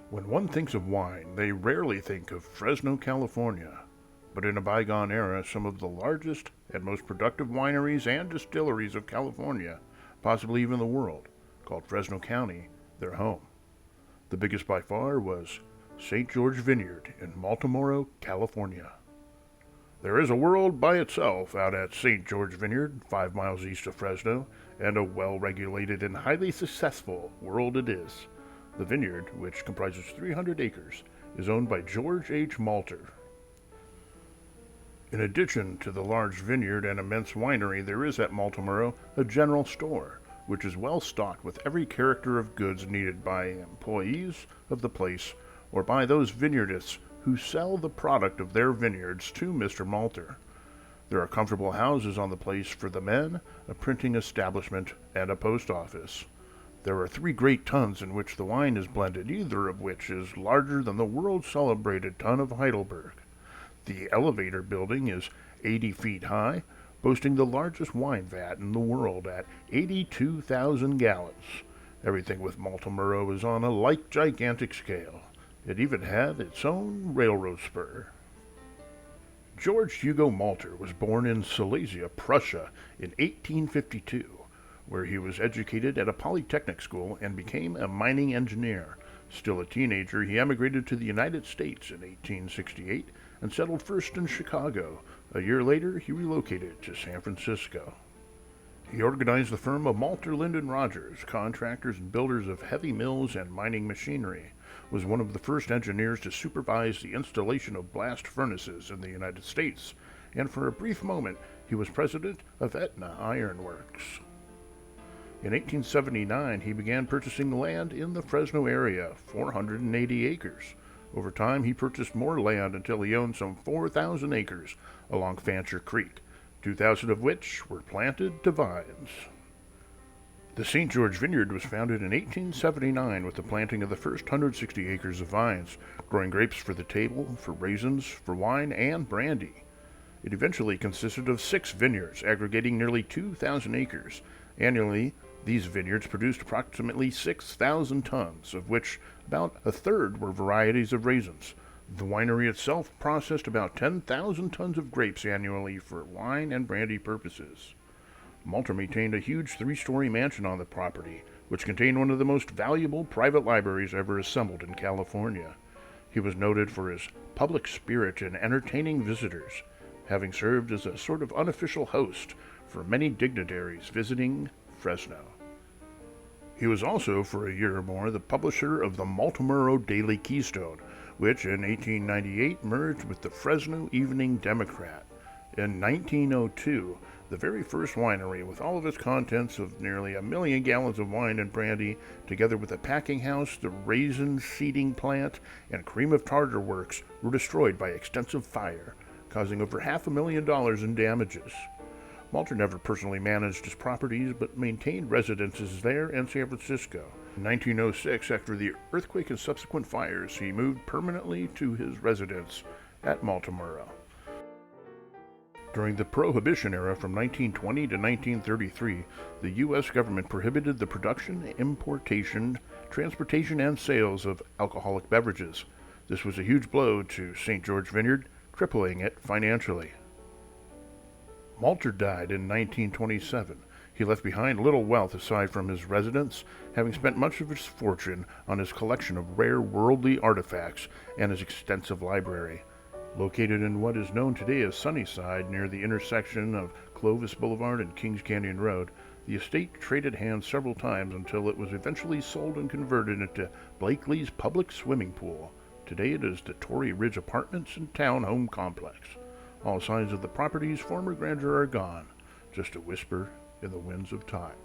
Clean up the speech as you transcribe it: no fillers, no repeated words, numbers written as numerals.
When one thinks of wine, they rarely think of Fresno, California. But in a bygone era, some of the largest and most productive wineries and distilleries of California, possibly even the world, called Fresno County, their home. The biggest by far was St. George Vineyard in Maltermoro, California. There is a world by itself out at St. George Vineyard, 5 miles east of Fresno, and a well-regulated and highly successful world it is. The vineyard, which comprises 300 acres, is owned by George H. Malter. In addition to the large vineyard and immense winery, there is at Maltermoro a general store, which is well stocked with every character of goods needed by employees of the place or by those vineyardists who sell the product of their vineyards to Mr. Malter. There are comfortable houses on the place for the men, a printing establishment, and a post office. There are 3 great tuns in which the wine is blended, either of which is larger than the world-celebrated tun of Heidelberg. The elevator building is 80 feet high, boasting the largest wine vat in the world at 82,000 gallons. Everything with Maltermoro is on a like gigantic scale. It even had its own railroad spur. George Hugo Malter was born in Silesia, Prussia, in 1852, where he was educated at a polytechnic school and became a mining engineer. Still a teenager, he emigrated to the United States in 1868 and settled first in Chicago. A year later, he relocated to San Francisco. He organized the firm of Malter, Linden Rogers, contractors and builders of heavy mills and mining machinery, was one of the first engineers to supervise the installation of blast furnaces in the United States, and for a brief moment he was president of Etna Iron Works. In 1879, he began purchasing land in the Fresno area, 480 acres. Over time, he purchased more land until he owned some 4,000 acres along Fancher Creek, 2,000 of which were planted to vines. The St. George Vineyard was founded in 1879 with the planting of the first 160 acres of vines, growing grapes for the table, for raisins, for wine, and brandy. It eventually consisted of 6 vineyards, aggregating nearly 2,000 acres. Annually, these vineyards produced approximately 6,000 tons, of which about a third were varieties of raisins. The winery itself processed about 10,000 tons of grapes annually for wine and brandy purposes. Malter maintained a huge 3-story mansion on the property, which contained one of the most valuable private libraries ever assembled in California. He was noted for his public spirit in entertaining visitors, having served as a sort of unofficial host for many dignitaries visiting Fresno. He was also, for a year or more, the publisher of the Maltermoro Daily Keystone, which in 1898 merged with the Fresno Evening Democrat. In 1902, the very first winery, with all of its contents of nearly 1 million gallons of wine and brandy, together with the packing house, the raisin seeding plant, and cream of tartar works, were destroyed by extensive fire, causing over $500,000 in damages. Malter never personally managed his properties, but maintained residences there and San Francisco. In 1906, after the earthquake and subsequent fires, he moved permanently to his residence at Maltermoro. During the Prohibition era from 1920 to 1933, the U.S. government prohibited the production, importation, transportation, and sales of alcoholic beverages. This was a huge blow to St. George Vineyard, crippling it financially. Malter died in 1927. He left behind little wealth aside from his residence, having spent much of his fortune on his collection of rare worldly artifacts and his extensive library. Located in what is known today as Sunnyside, near the intersection of Clovis Boulevard and Kings Canyon Road, the estate traded hands several times until it was eventually sold and converted into Blakely's public swimming pool. Today it is the Torrey Ridge Apartments and Townhome Complex. All signs of the property's former grandeur are gone, just a whisper in the winds of time.